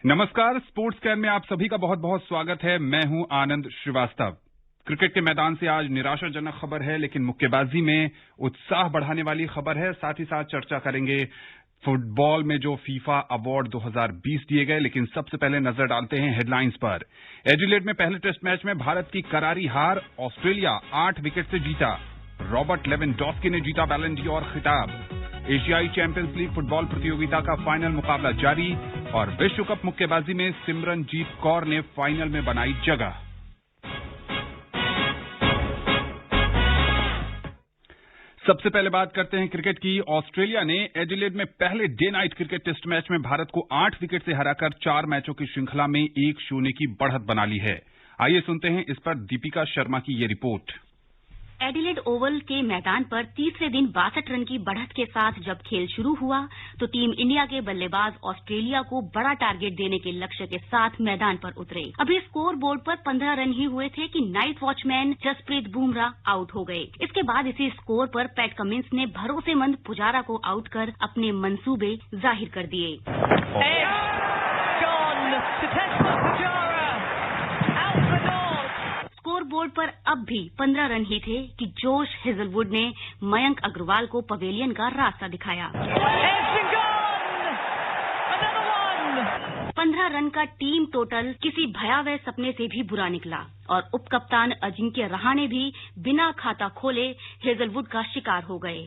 नमस्कार, sports can में आप सभी का बहुत बहुत स्वागत है। मैं हूं आनंद श्रीवास्तव। क्रिकेट के मैदान से आज निराशाजनक खबर है, लेकिन मुक्केबाजी में उत्साह बढ़ाने वाली खबर है। साथ ही साथ चर्चा करेंगे फुटबॉल में जो फीफा अवार्ड 2020 दिए गए। लेकिन सबसे पहले नजर डालते हैं हेडलाइंस पर। एडिलेड में पहले टेस्ट मैच में भारत की करारी हार, ऑस्ट्रेलिया 8 विकेट से जीता। रॉबर्ट लेवेंडोस्की ने जीता बैलन डॉर खिताब। एशियाई चैंपियंस लीग फुटबॉल प्रतियोगिता का फाइनल मुकाबला जारी और विश्व कप मुक्केबाजी में सिमरनजीत कौर ने फाइनल में बनाई जगह। सबसे पहले बात करते हैं क्रिकेट की। ऑस्ट्रेलिया ने एडिलेड में पहले day night cricket test match में भारत को 8 विकेट से हराकर 4 मैचों की श्रृंखला में 1-0 की बढ़त बना ली है। आइए सुनते हैं इस पर दीपिका शर्मा की ये रिपोर्ट। एडिलेड ओवल के मैदान पर तीसरे दिन 62 रन की बढ़त के साथ जब खेल शुरू हुआ तो टीम इंडिया के बल्लेबाज ऑस्ट्रेलिया को बड़ा टारगेट देने के लक्ष्य के साथ मैदान पर उतरे। अभी स्कोर बोर्ड पर 15 रन ही हुए थे कि night watchman Jasprit Bumrah out हो गए। इसके बाद इसी स्कोर पर पैट कमिंस ने भरोसेमंद पुजारा को आउट कर अपने मंसूबे जाहिर कर दिए। स्कोर बोर्ड पर अब भी 15 रन ही थे कि जोश हेजलवुड ने मयंक अग्रवाल को पवेलियन का रास्ता दिखाया। 15 रन का टीम टोटल किसी भयावह सपने से भी बुरा निकला और उपकप्तान अजिंक्य रहाणे भी बिना खाता खोले हेजलवुड का शिकार हो गए।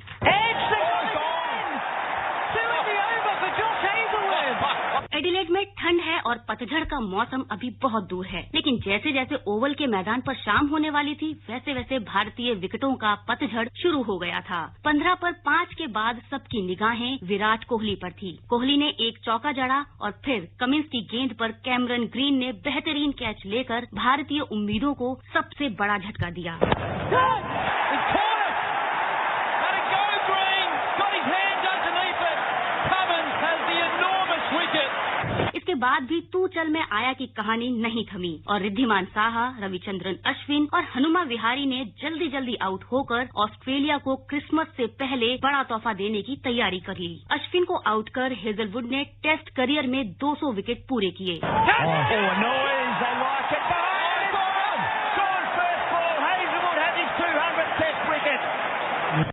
एडिलेड में ठंड है और पतझड़ का मौसम अभी बहुत दूर है, लेकिन जैसे जैसे ओवल के मैदान पर शाम होने वाली थी वैसे वैसे भारतीय विकेटों का पतझड़ शुरू हो गया था। 15 पर 5 के बाद सबकी निगाहें विराट कोहली पर थी। कोहली ने एक चौका जड़ा और फिर कमिंस की गेंद पर कैमरन ग्रीन ने बेहतरीन कैच लेकर भारतीय उम्मीदों को सबसे बड़ा झटका दिया। इसके बाद भी तू चल में आया की कहानी नहीं थमी और रिद्धिमान साहा, रविचंद्रन अश्विन और हनुमा विहारी ने जल्दी जल्दी आउट होकर ऑस्ट्रेलिया को क्रिसमस से पहले बड़ा तोहफा देने की तैयारी कर ली। अश्विन को आउट कर हेजलवुड ने टेस्ट करियर में 200 विकेट पूरे किए।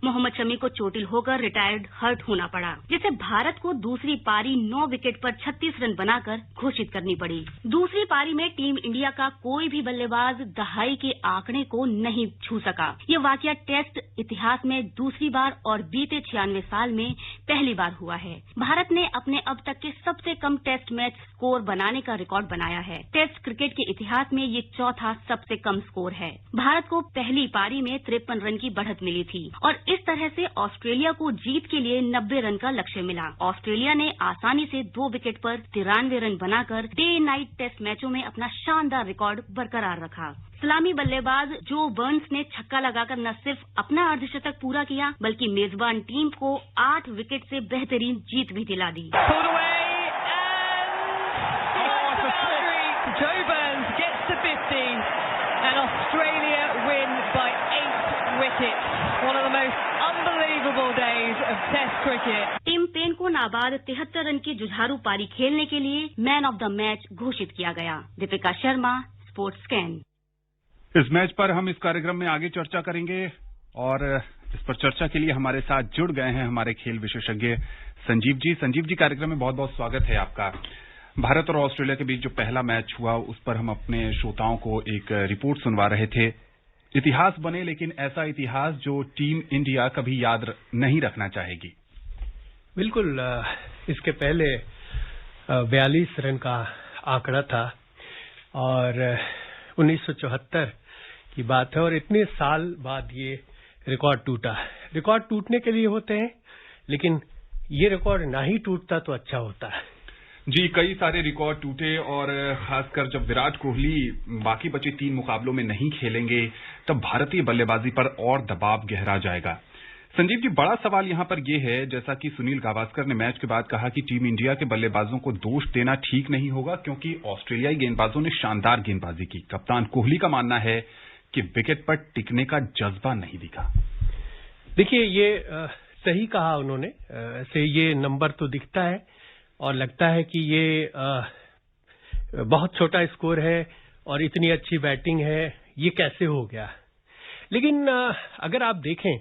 मोहम्मद शमी को चोटिल होकर रिटायर्ड हर्ट होना पड़ा, जिसे भारत को दूसरी पारी 9 विकेट पर 36 रन बनाकर घोषित करनी पड़ी। दूसरी पारी में टीम इंडिया का कोई भी बल्लेबाज दहाई के आंकड़े को नहीं छू सका। ये वाकया टेस्ट इतिहास में दूसरी बार और बीते 96 साल में पहली बार हुआ है। भारत ने अपने अब तक के सबसे कम टेस्ट मैच स्कोर बनाने का रिकॉर्ड बनाया है। टेस्ट क्रिकेट के इतिहास में ये चौथा सबसे कम स्कोर है। भारत को पहली पारी में 53 रन की बढ़त मिली थी और इस तरह से ऑस्ट्रेलिया को जीत के लिए 90 रन का लक्ष्य मिला। ऑस्ट्रेलिया ने आसानी से 2 विकेट पर 93 रन बनाकर डे नाइट टेस्ट मैचों में अपना शानदार रिकॉर्ड बरकरार रखा। सलामी बल्लेबाज जो बर्न्स ने छक्का लगाकर न सिर्फ अपना अर्धशतक पूरा किया बल्कि मेजबान टीम को 8 विकेट से बेहतरीन जीत भी दिला दी। Joe Burns gets to 50 and Australia win by 8 wickets. One of the most unbelievable days of Test cricket. Tim Paine को नाबाद 73 रन की जुझारू पारी खेलने के लिए मैन ऑफ द मैच घोषित किया गया। Deepika Sharma, sports can. इस मैच पर हम इस कार्यक्रम में आगे चर्चा करेंगे और इस पर चर्चा के लिए हमारे साथ जुड़ गए हैं हमारे खेल विशेषज्ञ संजीव जी। संजीव जी, कार्यक्रम में बहुत बहुत स्वागत है आपका। भारत और ऑस्ट्रेलिया के बीच जो पहला मैच हुआ उस पर हम अपने श्रोताओं को एक रिपोर्ट सुनवा रहे थे। इतिहास बने, लेकिन ऐसा इतिहास जो टीम इंडिया कभी याद नहीं रखना चाहेगी। बिल्कुल, इसके पहले 42 रन का आंकड़ा था और 1974 की बात है और इतने साल बाद ये रिकॉर्ड टूटा। रिकॉर्ड टूटने के लिए होते हैं, लेकिन ये रिकॉर्ड ना ही टूटता तो अच्छा होता है। जी, कई सारे रिकॉर्ड टूटे और खासकर जब विराट कोहली बाकी बचे 3 मुकाबलों में नहीं खेलेंगे तब भारतीय बल्लेबाजी पर और दबाव गहरा जाएगा। संजीव जी, बड़ा सवाल यहां पर यह है, जैसा कि सुनील गावस्कर ने मैच के बाद कहा कि टीम इंडिया के बल्लेबाजों को दोष देना ठीक नहीं होगा क्योंकि ऑस्ट्रेलियाई गेंदबाजों ने शानदार गेंदबाजी की। कप्तान कोहली का मानना है कि विकेट पर टिकने का जज्बा नहीं दिखा। देखिए, ये सही कहा उन्होंने। ऐसे ये नंबर तो दिखता है और लगता है कि ये बहुत छोटा स्कोर है और इतनी अच्छी बैटिंग है, ये कैसे हो गया। लेकिन अगर आप देखें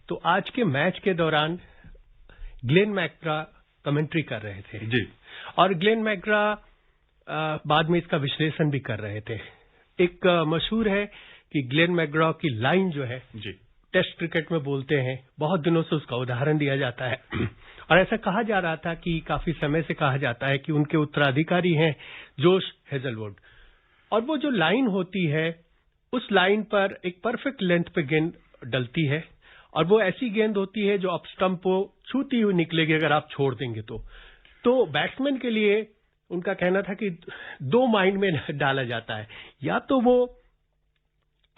तो आज के मैच के दौरान ग्लेन मैकग्रा कमेंट्री कर रहे थे जी, और ग्लेन मैकग्रा बाद में इसका विश्लेषण भी कर रहे थे। एक मशहूर है कि ग्लेन मैकग्रा की लाइन जो है जी, टेस्ट क्रिकेट में बोलते हैं, बहुत दिनों से उसका उदाहरण दिया जाता है और ऐसा कहा जा रहा था कि काफी समय से कहा जाता है कि उनके उत्तराधिकारी हैं जोश हेजलवुड, और वो जो लाइन होती है उस लाइन पर एक परफेक्ट लेंथ पे गेंद डलती है और वो ऐसी गेंद होती है जो अप स्टंप को छूती हुई निकलेगी अगर आप छोड़ देंगे तो बैट्समैन के लिए उनका कहना था कि दो माइंड में डाला जाता है, या तो वो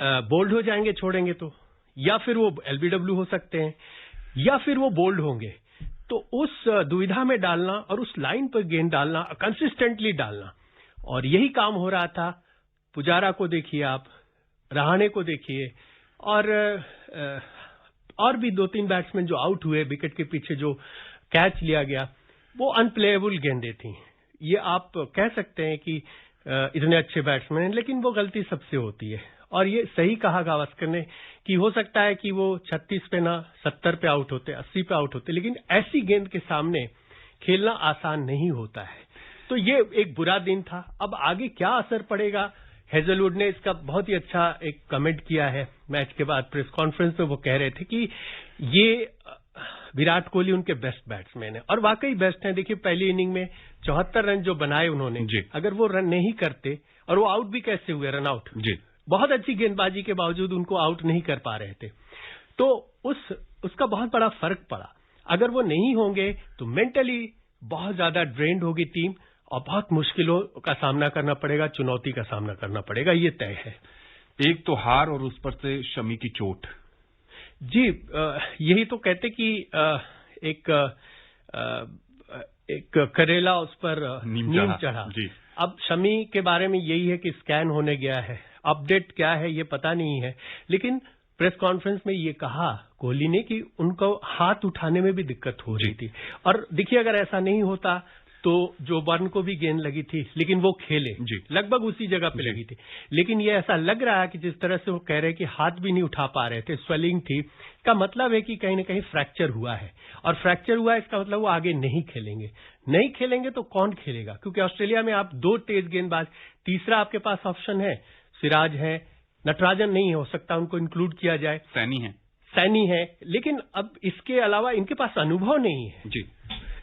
बोल्ड हो जाएंगे छोड़ेंगे तो, या फिर वो एलबीडब्ल्यू हो सकते हैं, या फिर वो बोल्ड होंगे। तो उस दुविधा में डालना और उस लाइन पर गेंद डालना, कंसिस्टेंटली डालना, और यही काम हो रहा था। पुजारा को देखिए आप, रहाणे को देखिए, और भी 2-3 बैट्समैन जो आउट हुए, विकेट के पीछे जो कैच लिया गया, वो अनप्लेएबल गेंदें थी। ये आप कह सकते हैं कि इतने अच्छे बैट्समैन हैं, लेकिन वो गलती सबसे होती है। और ये सही कहा गावस्कर ने कि हो सकता है कि वो 36 पे ना 70 पे आउट होते, 80 पे आउट होते, लेकिन ऐसी गेंद के सामने खेलना आसान नहीं होता है। तो ये एक बुरा दिन था। अब आगे क्या असर पड़ेगा, हेजलवुड ने इसका बहुत ही अच्छा एक कमेंट किया है मैच के बाद प्रेस कॉन्फ्रेंस में। वो कह रहे थे कि ये विराट कोहली उनके बेस्ट बैट्समैन है, और वाकई बेस्ट हैं। देखिए पहली इनिंग में 74 रन जो बनाए उन्होंने, अगर वो रन नहीं करते, और वो आउट भी कैसे हुए, रन आउट, बहुत अच्छी गेंदबाजी के बावजूद उनको आउट नहीं कर पा रहे थे, तो उसका बहुत बड़ा फर्क पड़ा। अगर वो नहीं होंगे तो मेंटली बहुत ज्यादा ड्रेन्ड होगी टीम और बहुत मुश्किलों का सामना करना पड़ेगा, चुनौती का सामना करना पड़ेगा, ये तय है। एक तो हार और उस पर से शमी की चोट। जी, यही तो कहते कि एक करेला उस पर नीम चढ़ा। अब शमी के बारे में यही है कि स्कैन होने गया है, अपडेट क्या है ये पता नहीं है, लेकिन प्रेस कॉन्फ्रेंस में ये कहा कोहली ने कि उनको हाथ उठाने में भी दिक्कत हो रही थी। और देखिए अगर ऐसा नहीं होता तो जो बर्न को भी गेंद लगी थी, लेकिन वो खेले, लगभग उसी जगह पे लगी थी। लेकिन ये ऐसा लग रहा है कि जिस तरह से वो कह रहे हैं कि हाथ भी नहीं उठा पा रहे थे, स्वेलिंग थी, का मतलब है कि कहीं ना कहीं फ्रैक्चर हुआ है, और फ्रैक्चर हुआ है इसका मतलब वो आगे नहीं खेलेंगे। नहीं खेलेंगे तो कौन खेलेगा, क्योंकि ऑस्ट्रेलिया में आप 2 तेज गेंदबाज, तीसरा आपके पास ऑप्शन है, सिराज है, नटराजन नहीं हो सकता उनको इंक्लूड किया जाए, सैनी है, लेकिन अब इसके अलावा इनके पास अनुभव नहीं है जी।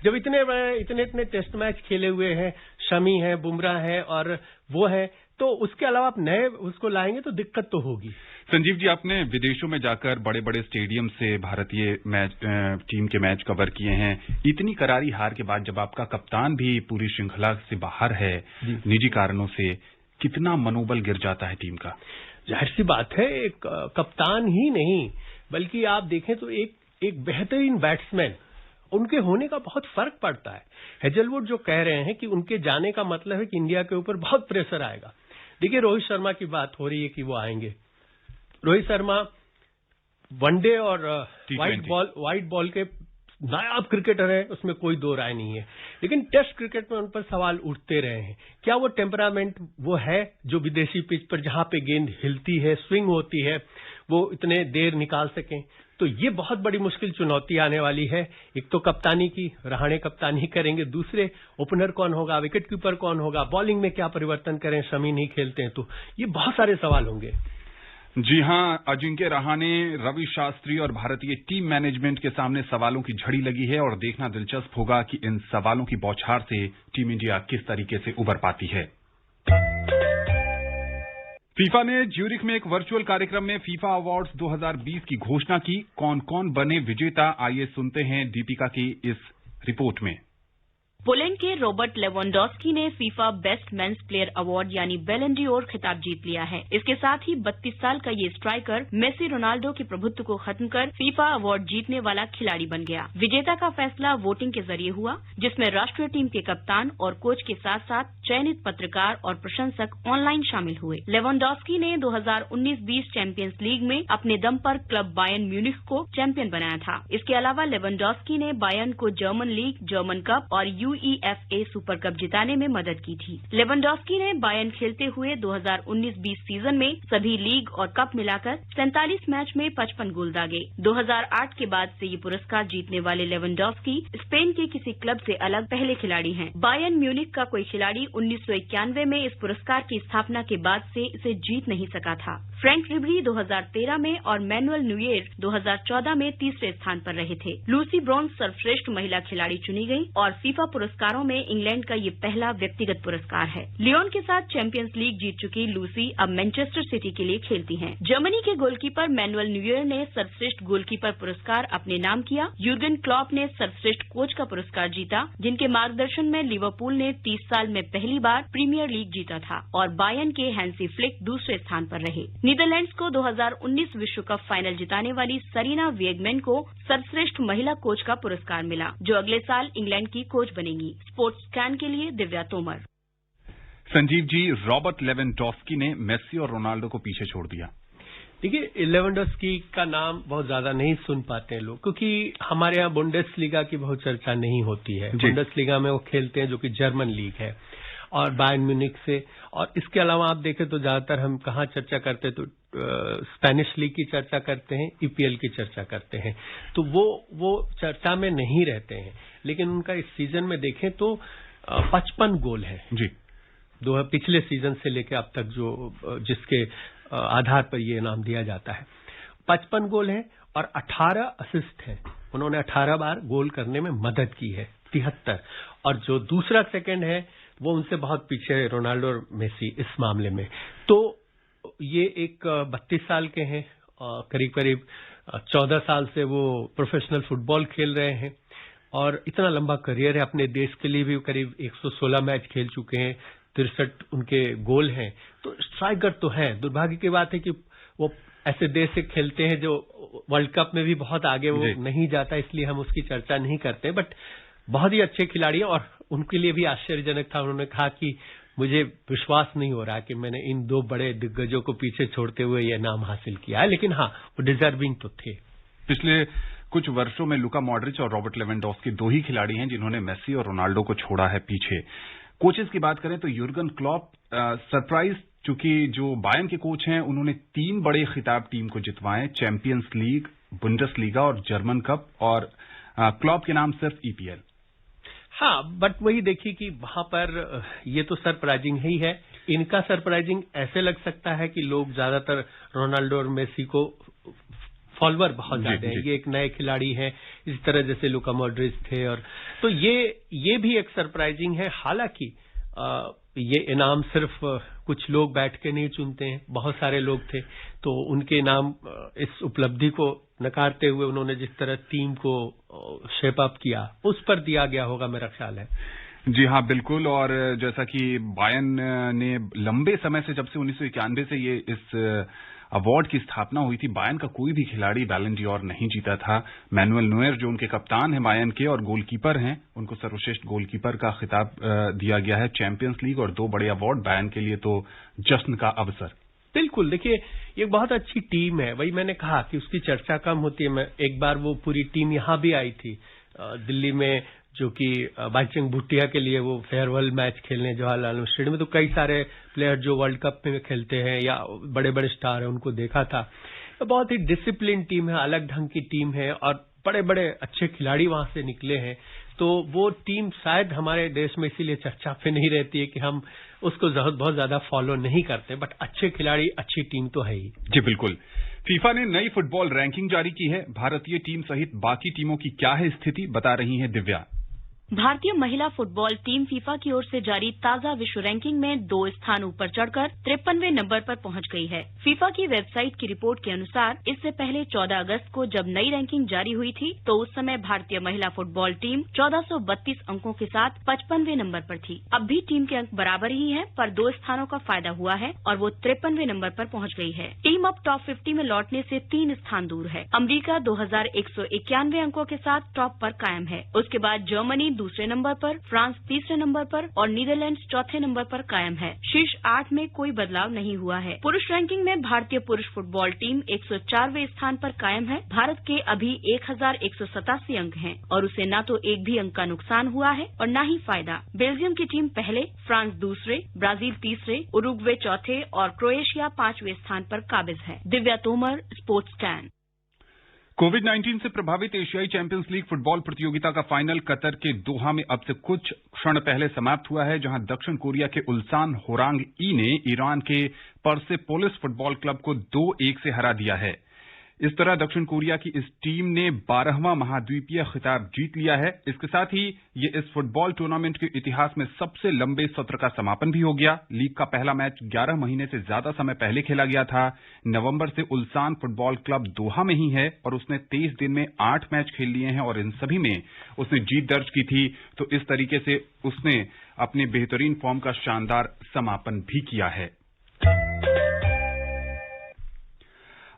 जब इतने टेस्ट मैच खेले हुए हैं, शमी है, बुमराह है और वो है, तो उसके अलावा आप नए उसको लाएंगे तो दिक्कत तो होगी। संजीव जी, आपने विदेशों में जाकर बड़े बड़े स्टेडियम से भारतीय टीम के मैच कवर किए हैं। इतनी करारी हार के बाद जब आपका कप्तान भी पूरी श्रृंखला से बाहर है निजी कारणों से, कितना मनोबल गिर जाता है टीम का। जाहिर सी बात है, एक कप्तान ही नहीं बल्कि आप देखें तो एक बेहतरीन बैट्समैन, उनके होने का बहुत फर्क पड़ता है। हेजलवुड जो कह रहे हैं कि उनके जाने का मतलब है कि इंडिया के ऊपर बहुत प्रेशर आएगा। देखिए रोहित शर्मा की बात हो रही है कि वो आएंगे। रोहित शर्मा वनडे और व्हाइट बॉल के नायाब क्रिकेटर है, उसमें कोई दो राय नहीं है, लेकिन टेस्ट क्रिकेट में उन पर सवाल उठते रहे हैं। क्या वो टेम्परामेंट वो है जो विदेशी पिच पर जहां पे गेंद हिलती है, स्विंग होती है, वो इतने देर निकाल सकें? तो ये बहुत बड़ी मुश्किल चुनौती आने वाली है। एक तो कप्तानी की, रहाणे कप्तानी करेंगे, दूसरे ओपनर कौन होगा, विकेट कीपर कौन होगा, बॉलिंग में क्या परिवर्तन करें, शमी नहीं खेलते हैं तो ये बहुत सारे सवाल होंगे। जी हां, अजिंक्य रहाणे, रवि शास्त्री और भारतीय टीम मैनेजमेंट के सामने सवालों की झड़ी लगी है और देखना दिलचस्प होगा कि इन सवालों की बौछार से टीम इंडिया किस तरीके से उबर पाती है। फीफा ने ज्यूरिख में एक वर्चुअल कार्यक्रम में फीफा अवार्ड्स 2020 की घोषणा की। कौन कौन बने विजेता, आइए सुनते हैं दीपिका की इस रिपोर्ट में। पोलैंड के रॉबर्ट लेवेंडोस्की ने FIFA best men's player award यानी बैलन ड'ओर खिताब जीत लिया है। इसके साथ ही 32 साल का ये स्ट्राइकर मेसी रोनाल्डो के प्रभुत्व को खत्म कर फीफा अवार्ड जीतने वाला खिलाड़ी बन गया। विजेता का फैसला वोटिंग के जरिए हुआ, जिसमें राष्ट्रीय टीम के कप्तान और कोच के साथ साथ चयनित पत्रकार और प्रशंसक ऑनलाइन शामिल हुए। लेवेंडोस्की ने 2019-20 चैंपियंस लीग में अपने दम पर क्लब बायर्न म्यूनिख को चैंपियन बनाया था। इसके अलावा लेवेंडोस्की ने बायर्न को जर्मन लीग, जर्मन कप और UEFA सुपर कप जिताने में मदद की थी। लेवेंडोस्की ने बायर्न खेलते हुए 2019-20 सीजन में सभी लीग और कप मिलाकर 47 मैच में 55 गोल दागे। 2008 के बाद से ये पुरस्कार जीतने वाले लेवेंडोस्की स्पेन के किसी क्लब से अलग पहले खिलाड़ी हैं। बायर्न म्यूनिख का कोई खिलाड़ी 1991 में इस पुरस्कार की स्थापना के बाद से इसे जीत नहीं सका था। फ्रैंक रिबेरी 2013 में और मैनुअल न्यूयर 2014 में तीसरे स्थान पर रहे थे। लूसी ब्रोंज सर्वश्रेष्ठ महिला खिलाड़ी चुनी गई और फीफा पुरस्कारों में इंग्लैंड का ये पहला व्यक्तिगत पुरस्कार है। लियोन के साथ चैंपियंस लीग जीत चुकी लूसी अब मैनचेस्टर सिटी के लिए खेलती हैं। जर्मनी के गोलकीपर मैनुअल न्यूयर ने सर्वश्रेष्ठ गोलकीपर पुरस्कार अपने नाम किया। यूर्गन क्लॉप ने सर्वश्रेष्ठ कोच का पुरस्कार जीता, जिनके मार्गदर्शन में लिवरपूल ने 30 साल में पहली बार प्रीमियर लीग जीता था और बायर्न के हैंसी फ्लिक दूसरे स्थान पर रहे। नीदरलैंड्स को 2019 विश्व कप फाइनल जिताने वाली सरीना वेगमैन को सर्वश्रेष्ठ महिला कोच का पुरस्कार मिला, जो अगले साल इंग्लैंड की कोच बनेगी। स्पोर्ट्स स्कैन के लिए दिव्या तोमर। संजीव जी, रॉबर्ट लेवेंडोस्की ने मेसी और रोनाल्डो को पीछे छोड़ दिया। देखिए, लेवेंडोस्की का नाम बहुत ज्यादा नहीं सुन पाते हैं लोग, क्योंकि हमारे यहाँ बुंडेसलीगा की बहुत चर्चा नहीं होती है। बुंडेसलीगा में वो खेलते हैं, जो कि जर्मन लीग है, और बायर्न म्यूनिख से। और इसके अलावा आप देखें तो ज्यादातर हम कहाँ चर्चा करते हैं, तो स्पेनिश लीग की चर्चा करते हैं, ईपीएल की चर्चा करते हैं, तो वो चर्चा में नहीं रहते हैं। लेकिन उनका इस सीजन में देखें तो 55 गोल है जी, पिछले सीजन से लेकर अब तक, जो जिसके आधार पर ये नाम दिया जाता है। 55 गोल है और 18 असिस्ट है। उन्होंने 18 बार गोल करने में मदद की है, 73। और जो दूसरा सेकंड है वो उनसे बहुत पीछे है, रोनाल्डो और मेसी इस मामले में। तो ये एक 32 साल के हैं, करीब करीब 14 साल से वो प्रोफेशनल फुटबॉल खेल रहे हैं और इतना लंबा करियर है। अपने देश के लिए भी करीब 116 मैच खेल चुके हैं, 63 उनके गोल हैं। तो स्ट्राइकर तो हैं। दुर्भाग्य की बात है कि वो ऐसे देश से खेलते हैं जो वर्ल्ड कप में भी बहुत आगे वो नहीं जाता, इसलिए हम उसकी चर्चा नहीं करते। बट बहुत ही अच्छे खिलाड़ी हैं और उनके लिए भी आश्चर्यजनक था। उन्होंने कहा कि मुझे विश्वास नहीं हो रहा कि मैंने इन दो बड़े दिग्गजों को पीछे छोड़ते हुए यह नाम हासिल किया है, लेकिन हाँ, वो डिजर्विंग तो थे। पिछले कुछ वर्षों में लुका मॉड्रिच और रॉबर्ट लेवेंडोस्की दो ही खिलाड़ी हैं जिन्होंने मेसी और रोनाल्डो को छोड़ा है पीछे। कोचेस की बात करें तो यूर्गन क्लॉप सरप्राइज, चूंकि जो बायर्न के कोच हैं उन्होंने 3 बड़े खिताब टीम को जितवाए, चैंपियंस लीग, बुंडेसलीगा और जर्मन कप, और क्लॉप के नाम सिर्फ ईपीएल। हाँ, बट वही देखिए कि वहां पर ये तो सरप्राइजिंग ही है। इनका सरप्राइजिंग ऐसे लग सकता है कि लोग ज्यादातर रोनाल्डो और मेसी को फॉलोअर बहुत ज्यादा है, ये एक नए खिलाड़ी हैं, इस तरह जैसे लुका मॉड्रिच थे। और तो ये भी एक सरप्राइजिंग है। हालांकि ये इनाम सिर्फ कुछ लोग बैठ के नहीं चुनते हैं, बहुत सारे लोग थे, तो उनके नाम इस उपलब्धि को नकारते हुए उन्होंने जिस तरह टीम को शेप अप किया उस पर दिया गया होगा, मेरा ख्याल है। जी हाँ, बिल्कुल। और जैसा कि बायर्न ने लंबे समय से, जब से 1991 से ये इस अवार्ड की स्थापना हुई थी, बायर्न का कोई भी खिलाड़ी बैलन डी'ओर नहीं जीता था। मैनुअल न्यूयर जो उनके कप्तान हैं बायर्न के और गोलकीपर हैं, उनको सर्वश्रेष्ठ गोलकीपर का खिताब दिया गया है। चैंपियंस लीग और 2 बड़े अवार्ड, बायर्न के लिए तो जश्न का अवसर। बिल्कुल, देखिए ये बहुत अच्छी टीम है। वही मैंने कहा कि उसकी चर्चा कम होती है। मैं एक बार वो पूरी टीम यहाँ भी आई थी दिल्ली में, जो कि बाईचुंग भूटिया के लिए वो फेयरवेल मैच खेलने जवाहरलाल स्टेडियम में। तो कई सारे प्लेयर जो वर्ल्ड कप में खेलते हैं या बड़े बड़े स्टार हैं उनको देखा था। तो बहुत ही डिसिप्लिन टीम है, अलग ढंग की टीम है और बड़े बड़े अच्छे खिलाड़ी वहां से निकले हैं। तो वो टीम शायद हमारे देश में इसीलिए चर्चा पे नहीं रहती है कि हम उसको बहुत ज्यादा फॉलो नहीं करते, बट अच्छे खिलाड़ी, अच्छी टीम तो है ही। जी बिल्कुल। फीफा ने नई फुटबॉल रैंकिंग जारी की है। भारतीय टीम सहित बाकी टीमों की क्या है स्थिति, बता रही है दिव्या। भारतीय महिला फुटबॉल टीम फीफा की ओर से जारी ताजा विश्व रैंकिंग में 2 स्थान ऊपर चढ़कर 53वें नंबर पर पहुंच गई है। फीफा की वेबसाइट की रिपोर्ट के अनुसार इससे पहले 14 अगस्त को जब नई रैंकिंग जारी हुई थी तो उस समय भारतीय महिला फुटबॉल टीम 1432 अंकों के साथ 55वें नंबर पर थी। अब भी टीम के अंक बराबर ही हैं, पर 2 स्थानों का फायदा हुआ है और वो 53वें नंबर पर पहुंच गई है। टीम अब टॉप 50 में लौटने से 3 स्थान दूर है। अमरीका 2191 अंकों के साथ टॉप पर कायम है। उसके बाद जर्मनी दूसरे नंबर पर, फ्रांस तीसरे नंबर पर और नीदरलैंड्स चौथे नंबर पर कायम है। शीर्ष 8 में कोई बदलाव नहीं हुआ है। पुरुष रैंकिंग में भारतीय पुरुष फुटबॉल टीम 104वें स्थान पर कायम है। भारत के अभी 1187 अंक हैं और उसे न तो एक भी अंक का नुकसान हुआ है और न ही फायदा। बेल्जियम की टीम पहले, फ्रांस दूसरे, ब्राजील तीसरे, उरुग्वे चौथे और क्रोएशिया 5वें स्थान पर काबिज है। Divya Tomar, sports scan. Covid से प्रभावित एशियाई चैंपियंस लीग फुटबॉल प्रतियोगिता का फाइनल कतर के दोहा में अब से कुछ क्षण पहले समाप्त हुआ है, जहां दक्षिण कोरिया के उल्सान होरांग ई ने ईरान के परसेपोलिस फुटबॉल क्लब को 2-1 से हरा दिया है। इस तरह दक्षिण कोरिया की इस टीम ने 12वां महाद्वीपीय खिताब जीत लिया है। इसके साथ ही ये इस फुटबॉल टूर्नामेंट के इतिहास में सबसे लंबे सत्र का समापन भी हो गया। लीग का पहला मैच 11 महीने से ज्यादा समय पहले खेला गया था। नवंबर से उल्सान फुटबॉल क्लब दोहा में ही है और उसने 23 दिन में 8 मैच खेल लिए हैं और इन सभी में उसने जीत दर्ज की थी। तो इस तरीके से उसने अपने बेहतरीन फॉर्म का शानदार समापन भी किया है।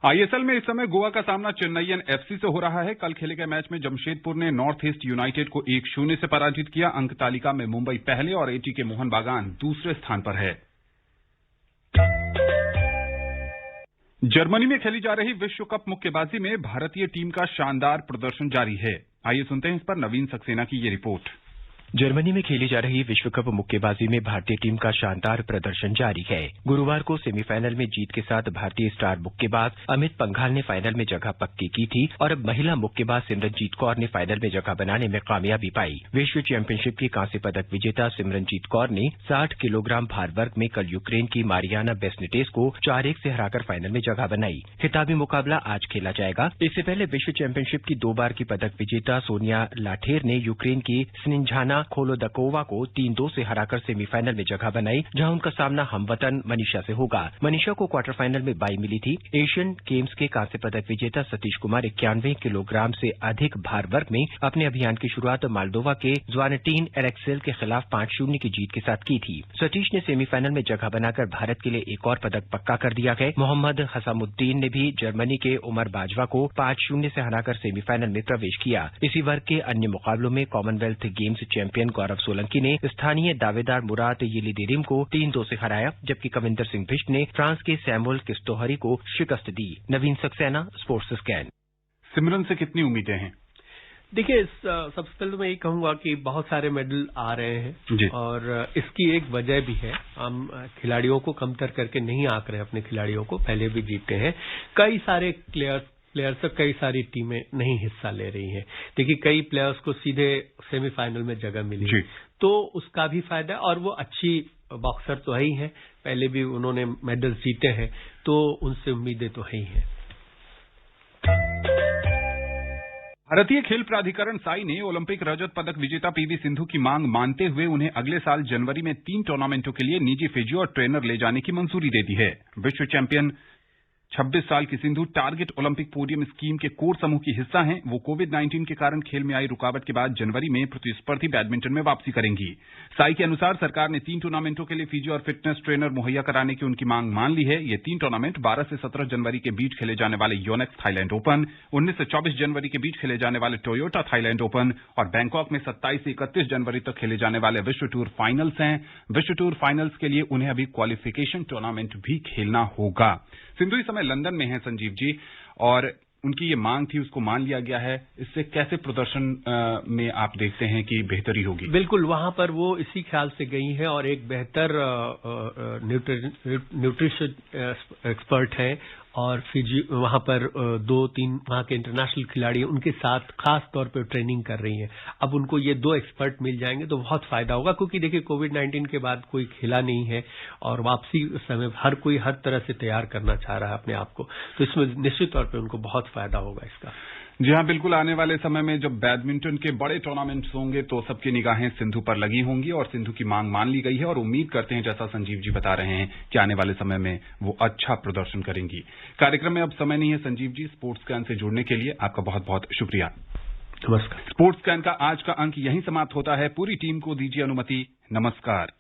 आईएसएल में इस समय गोवा का सामना चेन्नईयन एफसी से हो रहा है। कल खेले गए मैच में जमशेदपुर ने नॉर्थ ईस्ट यूनाइटेड को 1-0 से पराजित किया। अंक तालिका में मुंबई पहले और एटी के मोहन बागान दूसरे स्थान पर है। जर्मनी में खेली जा रही विश्व कप मुक्केबाजी में भारतीय टीम का शानदार प्रदर्शन जारी है। आइए सुनते हैं इस पर नवीन सक्सेना की ये रिपोर्ट। जर्मनी में खेली जा रही विश्व कप मुक्केबाजी में भारतीय टीम का शानदार प्रदर्शन जारी है। गुरुवार को सेमीफाइनल में जीत के साथ भारतीय स्टार मुक्केबाज अमित पंघाल ने फाइनल में जगह पक्की की थी और अब महिला मुक्केबाज सिमरनजीत कौर ने फाइनल में जगह बनाने में कामयाबी पाई। विश्व चैंपियनशिप की कांस्य पदक विजेता सिमरनजीत कौर ने 60 किलोग्राम भार वर्ग में कल यूक्रेन की मारियाना बेस्निटेस को 4-1 से हराकर फाइनल में जगह बनाई। खिताबी मुकाबला आज खेला जाएगा। इससे पहले विश्व चैंपियनशिप की 2 बार की पदक विजेता सोनिया लाठेर ने यूक्रेन की स्निंझाना खोलोदकोवा को 3-2 से हराकर सेमीफाइनल में जगह बनाई, जहां उनका सामना हमवतन मनीषा से होगा। मनीषा को क्वार्टर फाइनल में बाई मिली थी। एशियन गेम्स के कांस्य पदक विजेता सतीश कुमार 91 किलोग्राम से अधिक भार वर्ग में अपने अभियान की शुरुआत मालदोवा के ज्वानटीन एरेक्सेल के खिलाफ 5-0 की जीत के साथ की थी। सतीश ने सेमीफाइनल में जगह बनाकर भारत के लिए एक और पदक पक्का कर दिया है। मोहम्मद हसामुद्दीन ने भी जर्मनी के उमर बाजवा को 5-0 से हराकर सेमीफाइनल में प्रवेश किया। इसी वर्ग के अन्य मुकाबलों में कॉमनवेल्थ गेम्स चैंपियन गौरव सोलंकी ने स्थानीय दावेदार मुराद येलिदेरिम को 3-2 से हराया, जबकि कविंदर सिंह बिष्ट ने फ्रांस के सैमुअल किस्तोहरी को शिकस्त दी। नवीन सक्सेना, स्पोर्ट्स स्कैन। सिमरन से कितनी उम्मीदें हैं? देखिए, सबसे पहले तो मैं ये कहूंगा कि बहुत सारे मेडल आ रहे हैं और इसकी एक वजह भी है। हम खिलाड़ियों को कमतर करके नहीं आंक रहे, अपने खिलाड़ियों को पहले भी जीते हैं। कई सारे प्लेयर्स कई सारी टीमें नहीं हिस्सा ले रही हैं। देखिए, कई प्लेयर्स को सीधे सेमीफाइनल में जगह मिली, तो उसका भी फायदा है और वो अच्छी बॉक्सर तो है ही है, पहले भी उन्होंने मेडल जीते हैं, तो उनसे उम्मीदें तो है ही हैं। भारतीय खेल प्राधिकरण साई ने ओलंपिक रजत पदक विजेता पीवी सिंधु की मांग मानते हुए उन्हें अगले साल जनवरी में 3 टूर्नामेंटों के लिए निजी फिजियो और ट्रेनर ले जाने की मंजूरी दे दी है। विश्व चैंपियन 26 साल की Sindhu target Olympic podium scheme के कोर समूह की हिस्सा हैं। वो कोविड-19 के कारण खेल में आई रुकावट के बाद जनवरी में प्रतिस्पर्धी बैडमिंटन में वापसी करेंगी। साई के अनुसार सरकार ने 3 टूर्नामेंटों के लिए फिजियो और फिटनेस ट्रेनर मुहैया कराने की उनकी मांग मान ली है। ये 3 टूर्नामेंट 12 से 17 जनवरी के बीच खेले जाने वाले योनेक्स थाईलैंड ओपन, 19 से 24 जनवरी के बीच खेले जाने वाले टोयोटा थाईलैंड ओपन और बैंकॉक में 27 से 31 जनवरी तक खेले जाने वाले विश्व टूर फाइनल्स हैं। विश्व टूर फाइनल्स के लिए उन्हें अभी क्वालिफिकेशन टूर्नामेंट भी खेलना होगा। सिंधु इस समय लंदन में है संजीव जी, और उनकी ये मांग थी, उसको मान लिया गया है। इससे कैसे प्रदर्शन में आप देखते हैं कि बेहतरी होगी? बिल्कुल, वहां पर वो इसी ख्याल से गई है और एक बेहतर न्यूट्रिशन एक्सपर्ट है और वहां पर 2-3 वहां के इंटरनेशनल खिलाड़ी उनके साथ खास तौर पर ट्रेनिंग कर रही हैं। अब उनको ये 2 एक्सपर्ट मिल जाएंगे तो बहुत फायदा होगा, क्योंकि देखिए कोविड-19 के बाद कोई खेला नहीं है और वापसी समय हर कोई हर तरह से तैयार करना चाह रहा है अपने आप को, तो इसमें निश्चित तौर पर उनको बहुत फायदा होगा इसका। जी हाँ, बिल्कुल। आने वाले समय में जब बैडमिंटन के बड़े टूर्नामेंट्स होंगे तो सबकी निगाहें सिंधु पर लगी होंगी और सिंधु की मांग मान ली गई है और उम्मीद करते हैं, जैसा संजीव जी बता रहे हैं, कि आने वाले समय में वो अच्छा प्रदर्शन करेंगी। कार्यक्रम में अब समय नहीं है संजीव जी, स्पोर्ट्स स्कैन से जुड़ने के लिए आपका बहुत बहुत शुक्रिया। नमस्कार। स्पोर्ट्स स्कैन का आज का अंक यहीं समाप्त होता है। पूरी टीम को दीजिए अनुमति। नमस्कार।